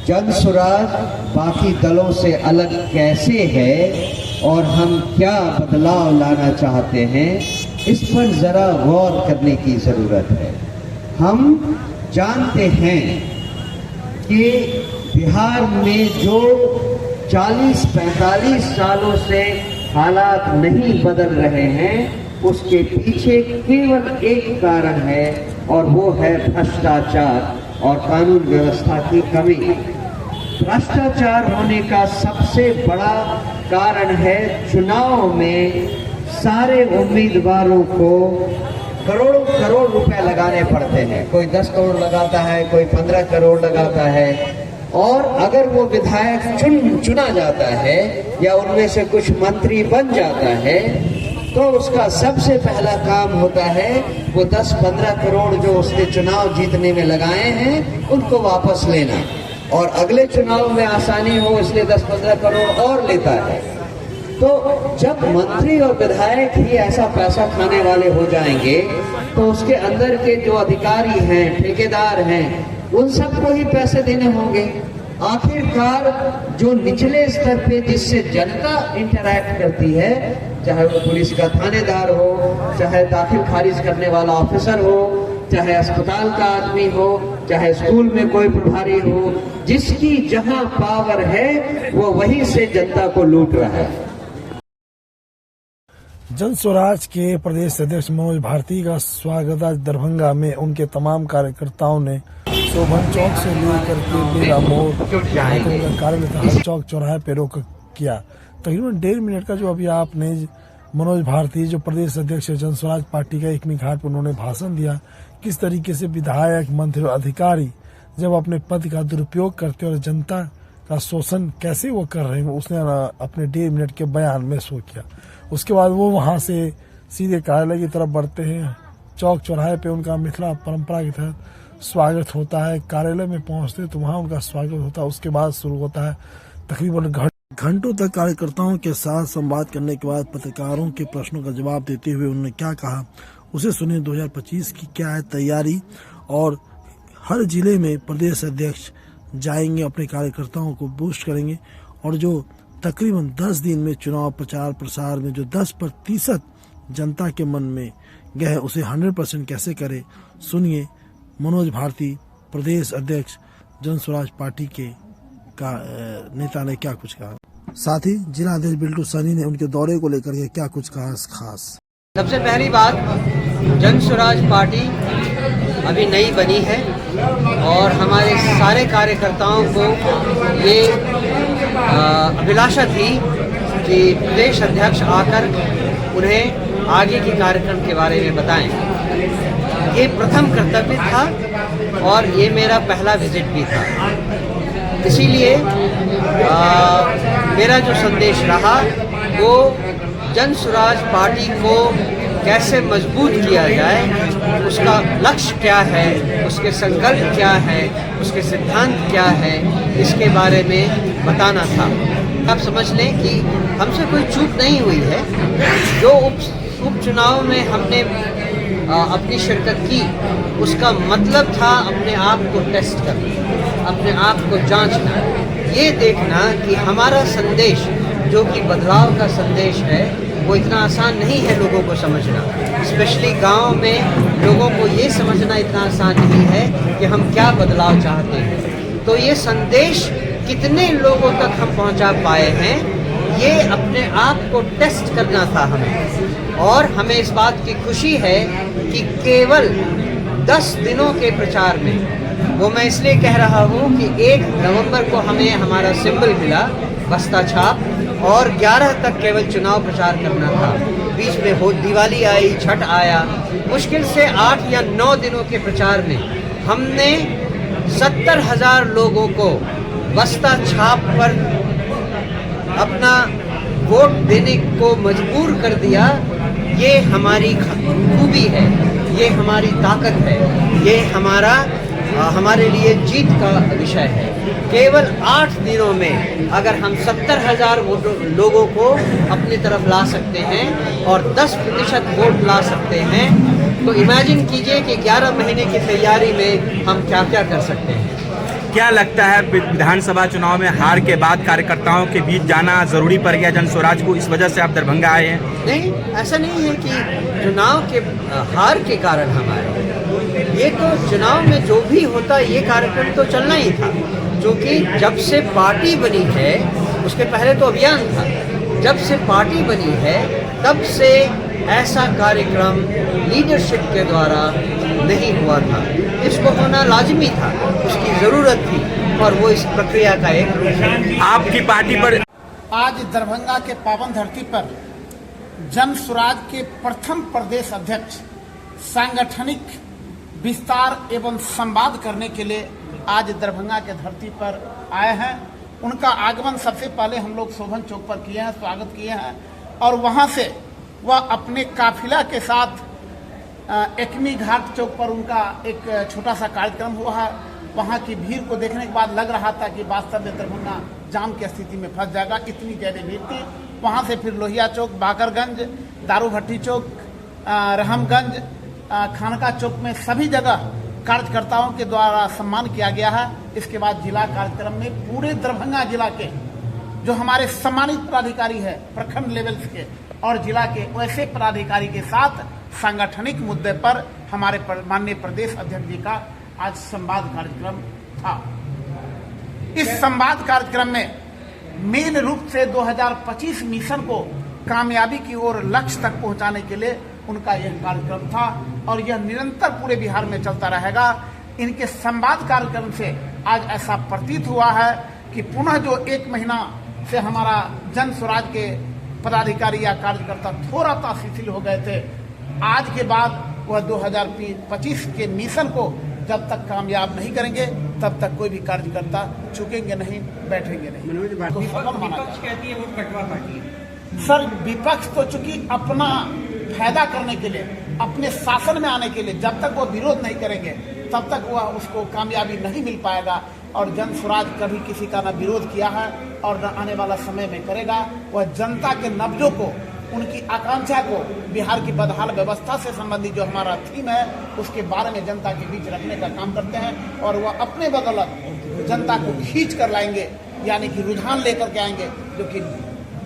जनसुराज बाकी दलों से अलग कैसे है और हम क्या बदलाव लाना चाहते हैं, इस पर ज़रा गौर करने की ज़रूरत है। हम जानते हैं कि बिहार में जो 40-45 सालों से हालात नहीं बदल रहे हैं, उसके पीछे केवल एक कारण है और वो है भ्रष्टाचार और कानून व्यवस्था की कमी। भ्रष्टाचार होने का सबसे बड़ा कारण है चुनाव में सारे उम्मीदवारों को करोड़ों करोड़ रुपए लगाने पड़ते हैं। कोई 10 करोड़ लगाता है, कोई 15 करोड़ लगाता है, और अगर वो विधायक चुना जाता है या उनमें से कुछ मंत्री बन जाता है तो उसका सबसे पहला काम होता है वो 10-15 करोड़ जो उसने चुनाव जीतने में लगाए हैं उनको वापस लेना, और अगले चुनाव में आसानी हो इसलिए 10-15 करोड़ और लेता है। तो जब मंत्री और विधायक ही ऐसा पैसा खाने वाले हो जाएंगे तो उसके अंदर के जो अधिकारी हैं, ठेकेदार हैं, उन सबको ही पैसे देने होंगे। आखिरकार जो निचले स्तर पे जिससे जनता इंटरैक्ट करती है, चाहे वो पुलिस का थानेदार हो, चाहे दाखिल खारिज करने वाला ऑफिसर हो, चाहे अस्पताल का आदमी हो, चाहे स्कूल में कोई प्रभारी हो, जिसकी जहां पावर है वो वहीं से जनता को लूट रहा है। जनस्वराज के प्रदेश अध्यक्ष मनोज भारती का स्वागत आज दरभंगा में उनके तमाम कार्यकर्ताओं ने शोभन चौक से लेकर के बेला मोड़ कार्यालय हर चौक चौराहे पे रोक किया। तकरीबन 1.5 मिनट का जो अभी आपने मनोज भारती जो प्रदेश अध्यक्ष जनस्वराज पार्टी का एकमी घाट पर उन्होंने भाषण दिया, किस तरीके से विधायक, मंत्री और अधिकारी जब अपने पद का दुरुपयोग करते और जनता का शोषण कैसे वो कर रहे हैं, उसने अपने 1.5 मिनट के बयान में शो किया। उसके बाद वो वहां से सीधे कार्यालय की तरफ बढ़ते हैं। चौक चौराहे पे उनका मिथिला परंपरा के तहत स्वागत होता है। कार्यालय में पहुंचते तो वहां उनका स्वागत होता है। उसके बाद शुरू होता है तकरीबन घंटों तक कार्यकर्ताओं के साथ संवाद करने के बाद पत्रकारों के प्रश्नों का जवाब देते हुए उन्होंने क्या कहा, उसे सुनिए। 2025 की क्या है तैयारी, और हर जिले में प्रदेश अध्यक्ष जाएंगे, अपने कार्यकर्ताओं को बूस्ट करेंगे, और जो तकरीबन 10 दिन में चुनाव प्रचार प्रसार में जो 10% जनता के मन में गए उसे 100% कैसे करे, सुनिए मनोज भारती प्रदेश अध्यक्ष जनस्वराज पार्टी के नेता ने क्या कुछ कहा। साथ ही जिला अध्यक्ष बिल्टू सनी ने उनके दौरे को लेकर के क्या कुछ कहा खास। सबसे पहली बात, जनस्वराज पार्टी अभी नई बनी है और हमारे सारे कार्यकर्ताओं को ये अभिलाषा थी कि प्रदेश अध्यक्ष आकर उन्हें आगे के कार्यक्रम के बारे में बताएं। ये प्रथम कर्तव्य था और ये मेरा पहला विजिट भी था। इसीलिए मेरा जो संदेश रहा वो जनस्वराज पार्टी को कैसे मजबूत किया जाए, उसका लक्ष्य क्या है, उसके संकल्प क्या है, उसके सिद्धांत क्या है, इसके बारे में बताना था। आप समझ लें कि हमसे कोई चूक नहीं हुई है। जो उपचुनाव में हमने अपनी शिरकत की उसका मतलब था अपने आप को टेस्ट करना, अपने आप को जांचना, ये देखना कि हमारा संदेश जो कि बदलाव का संदेश है वो इतना आसान नहीं है लोगों को समझना। स्पेशली गांव में लोगों को ये समझना इतना आसान नहीं है कि हम क्या बदलाव चाहते हैं। तो ये संदेश कितने लोगों तक हम पहुंचा पाए हैं, ये अपने आप को टेस्ट करना था हमें। और हमें इस बात की खुशी है कि केवल 10 दिनों के प्रचार में, वो मैं इसलिए कह रहा हूँ कि 1 नवंबर को हमें हमारा सिंबल मिला, बस्ता छाप, और 11 तक केवल चुनाव प्रचार करना था। बीच में हो दिवाली आई, छठ आया, मुश्किल से 8 या 9 दिनों के प्रचार में हमने 70,000 लोगों को बस्ता छाप पर अपना वोट देने को मजबूर कर दिया। ये हमारी खूबी है, ये हमारी ताकत है, ये हमारे लिए जीत का विषय है। केवल 8 दिनों में अगर हम 70,000 लोगों को अपनी तरफ ला सकते हैं और 10% वोट ला सकते हैं, तो इमेजिन कीजिए कि 11 महीने की तैयारी में हम क्या क्या कर सकते हैं। क्या लगता है विधानसभा चुनाव में हार के बाद कार्यकर्ताओं के बीच जाना जरूरी पड़ गया जन स्वराज को, इस वजह से आप दरभंगा आए हैं? नहीं, ऐसा नहीं है कि चुनाव के हार के कारण हम आए। ये तो चुनाव में जो भी होता ये कार्यक्रम तो चलना ही था, क्योंकि जब से पार्टी बनी है, उसके पहले तो अभियान था, जब से पार्टी बनी है तब से ऐसा कार्यक्रम लीडरशिप के द्वारा नहीं हुआ था। इसको होना लाजमी था, उसकी ज़रूरत थी, और वो इस प्रक्रिया का एक है। आपकी पार्टी पर आज दरभंगा के पावन धरती पर जन स्वराज के प्रथम प्रदेश अध्यक्ष सांगठनिक विस्तार एवं संवाद करने के लिए आज दरभंगा के धरती पर आए हैं। उनका आगमन सबसे पहले हम लोग शोभन चौक पर किए हैं, स्वागत किए हैं, और वहां से वह अपने काफिला के साथ एकमी घाट चौक पर उनका एक छोटा सा कार्यक्रम हुआ है। वहां की भीड़ को देखने के बाद लग रहा था कि वास्तव में दरभंगा जाम की स्थिति में फंस जाएगा, इतनी ज्यादा भीड़ थी। वहां से फिर लोहिया चौक, बाकरगंज, दारू भट्टी चौक, रहमगंज, खानका चौक में सभी जगह कार्यकर्ताओं के द्वारा सम्मान किया गया है। इसके बाद जिला कार्यक्रम में पूरे दरभंगा जिला के जो हमारे सम्मानित पदाधिकारी है प्रखंड लेवल के और जिला के वैसे पदाधिकारी के साथ सांगठनिक मुद्दे पर हमारे माननीय प्रदेश अध्यक्ष जी का आज संवाद कार्यक्रम था। इस संवाद कार्यक्रम में मेन रूप से 2025 मिशन को कामयाबी की ओर लक्ष्य तक पहुंचाने के लिए उनका यह कार्यक्रम था, और यह निरंतर पूरे बिहार में चलता रहेगा। इनके संवाद कार्यक्रम से आज ऐसा प्रतीत हुआ है कि पुनः जो 1 महीना से हमारा जन स्वराज के पदाधिकारी या कार्यकर्ता थोड़ा सा शिथिल हो गए थे, आज के बाद वह 2025 के मिशन को जब तक कामयाब नहीं करेंगे तब तक कोई भी कार्यकर्ता चुकेंगे नहीं, बैठेंगे नहीं। तो सफल माना जाए। सर, विपक्ष तो चूंकि अपना फायदा करने के लिए, अपने शासन में आने के लिए, जब तक वो विरोध नहीं करेंगे तब तक वह उसको कामयाबी नहीं मिल पाएगा। और जन स्वराज कभी किसी का न विरोध किया है और न आने वाला समय में करेगा। वह जनता के नब्जों को, उनकी आकांक्षा को, बिहार की बदहाल व्यवस्था से संबंधित जो हमारा थीम है उसके बारे में जनता के बीच रखने का काम करते हैं, और वह अपने बदौलत जनता को खींच कर लाएंगे, यानी कि रुझान लेकर के आएंगे जो कि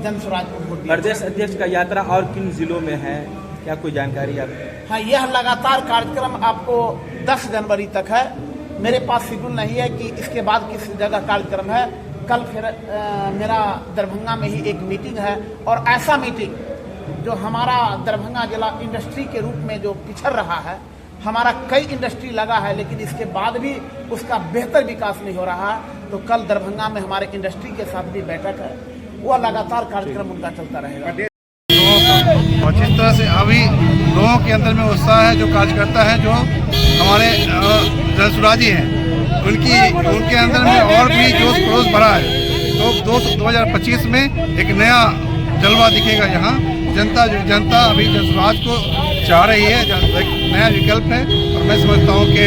जन स्वराज को वोट दिया। प्रदेश अध्यक्ष का यात्रा और किन जिलों में है, क्या कोई जानकारी आप? हाँ, यह लगातार कार्यक्रम आपको 10 जनवरी तक है। मेरे पास शेड्यूल नहीं है कि इसके बाद किस जगह कार्यक्रम है। कल फिर मेरा दरभंगा में ही एक मीटिंग है, और ऐसा मीटिंग जो हमारा दरभंगा जिला इंडस्ट्री के रूप में जो पिछड़ रहा है, हमारा कई इंडस्ट्री लगा है लेकिन इसके बाद भी उसका बेहतर विकास नहीं हो रहा है। तो कल दरभंगा में हमारे इंडस्ट्री के साथ भी बैठक है, वह लगातार कार्यक्रम उनका चलता रहेगा। और जिस तरह से अभी लोगों के अंदर में उत्साह है, जो कार्यकर्ता है, जो हमारे जनसुराजी हैं, उनके अंदर में और भी जोश खरोश भरा है। तो 2025 में एक नया जलवा दिखेगा। यहाँ जनता अभी जनसुराज को चाह रही है, एक नया विकल्प है, और मैं समझता हूँ कि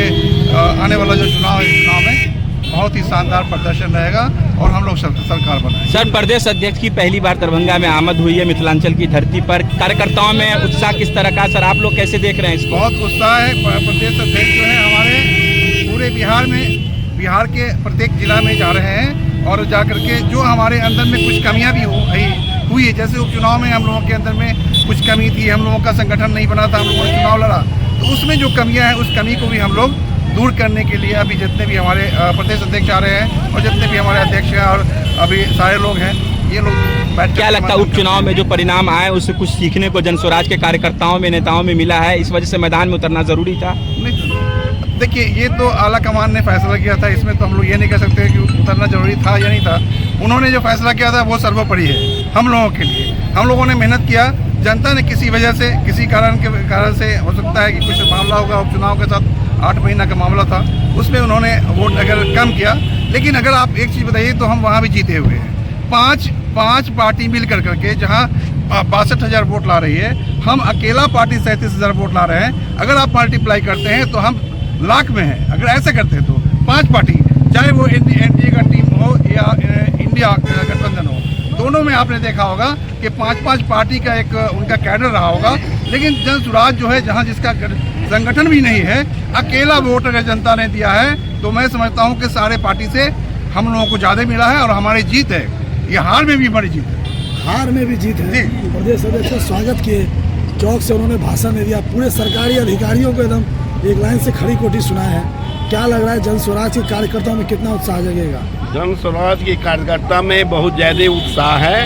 आने वाला जो चुनाव है, चुनाव में बहुत ही शानदार प्रदर्शन रहेगा और हम लोग सरकार बनाएंगे। सर, प्रदेश अध्यक्ष की पहली बार दरभंगा में आमद हुई है मिथिलांचल की धरती पर, कार्यकर्ताओं में उत्साह किस तरह का, सर आप लोग कैसे देख रहे हैं इसको? बहुत उत्साह है। प्रदेश अध्यक्ष जो है हमारे पूरे बिहार में, बिहार के प्रत्येक जिला में जा रहे हैं, और जा करके जो हमारे अंदर में कुछ कमियां भी हुई है, जैसे उपचुनाव में हम लोगों के अंदर में कुछ कमी थी, हम लोगों का संगठन नहीं बना था, हम लोगों ने चुनाव लड़ा, तो उसमें जो कमियां हैं उस कमी को भी हम लोग दूर करने के लिए अभी जितने भी हमारे प्रदेश अध्यक्ष आ रहे हैं और जितने भी हमारे अध्यक्ष हैं और अभी सारे लोग हैं, ये लोग क्या लगता है उपचुनाव में जो परिणाम आए उससे कुछ सीखने को जन स्वराज के कार्यकर्ताओं में, नेताओं में मिला है, इस वजह से मैदान में उतरना जरूरी था? देखिए, ये तो आला कमान ने फैसला किया था, इसमें तो हम लोग ये नहीं कह सकते कि उतरना जरूरी था या नहीं था। उन्होंने जो फैसला किया था वो सर्वोपरि है हम लोगों के लिए। हम लोगों ने मेहनत किया, जनता ने किसी वजह से, किसी कारण से हो सकता है कि कुछ मामला होगा उपचुनाव के साथ, 8 महीना का मामला था, उसमें उन्होंने वोट अगर कम किया, लेकिन अगर आप एक चीज़ बताइए तो हम वहाँ भी जीते हुए हैं। पाँच पार्टी मिल करके जहाँ 62,000 वोट ला रही है, हम अकेला पार्टी 37,000 वोट ला रहे हैं। अगर आप मल्टीप्लाई करते हैं तो हम लाख में हैं। अगर ऐसे करते हैं तो 5 पार्टी, चाहे वो एनडीए का टीम हो या इंडिया गठबंधन हो, दोनों में आपने देखा होगा कि 5 पार्टी का एक उनका कैडर रहा होगा, लेकिन जन स्वराज जो है, जहाँ जिसका संगठन भी नहीं है, अकेला वोट अगर जनता ने दिया है तो मैं समझता हूँ कि सारे पार्टी से हम लोगों को ज़्यादा मिला है और हमारी जीत है। ये हार में भी हमारी जीत है। हार में भी जीत है। प्रदेश अध्यक्ष का स्वागत किए, चौक से उन्होंने भाषण दिया, पूरे सरकारी अधिकारियों को एकदम एक लाइन से खड़ी कोटी सुनाया है। क्या लग रहा है जन स्वराज के कार्यकर्ताओं में कितना उत्साह जगेगा? जन स्वराज के कार्यकर्ता में बहुत ज़्यादा उत्साह है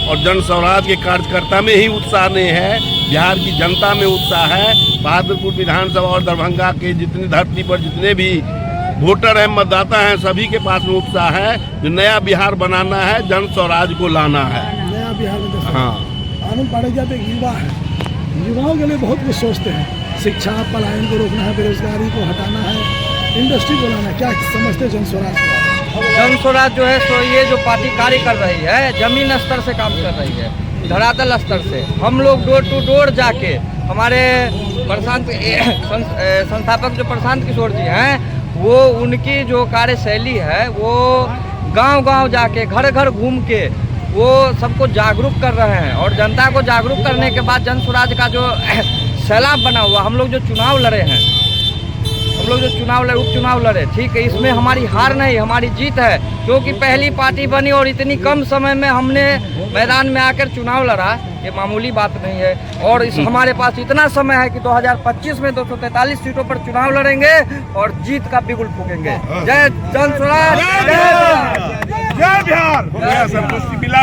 और जन स्वराज के कार्यकर्ता में ही उत्साह नहीं है, बिहार की जनता में उत्साह है। बहादुरपुर विधानसभा और दरभंगा के जितनी धरती पर जितने भी वोटर हैं, मतदाता हैं, सभी के पास में उत्साह है। जो नया बिहार बनाना है, जन स्वराज को लाना है। नया बिहार में हाँ, आनंद पाठक एक युवा है, युवाओं के लिए बहुत कुछ सोचते हैं। शिक्षा पलायन को रोकना है, बेरोजगारी को हटाना है, इंडस्ट्री को लाना है। क्या समझते हैं जन स्वराज को? जन स्वराज जो है सो ये जो पार्टी कार्य कर रही है, जमीन स्तर से काम कर रही है, धरातल स्तर से। हम लोग डोर टू डोर जाके, हमारे संस्थापक जो प्रशांत किशोर जी हैं, वो उनकी जो कार्यशैली है वो गांव-गांव जाके, घर घर घूम के वो सबको जागरूक कर रहे हैं। और जनता को जागरूक करने के बाद जन स्वराज का जो सैलाब बना हुआ, हम लोग जो चुनाव लड़े हैं, उपचुनाव लड़े, ठीक है, इसमें हमारी हार नहीं, हमारी जीत है। क्योंकि पहली पार्टी बनी और इतनी कम समय में हमने मैदान में आकर चुनाव लड़ा, ये मामूली बात नहीं है। और इस हमारे पास इतना समय है कि 2025 में 243 सीटों पर चुनाव लड़ेंगे और जीत का बिगुल फूकेंगे। जय जन स्वराज, जय बिहार। संतुष्टि मिला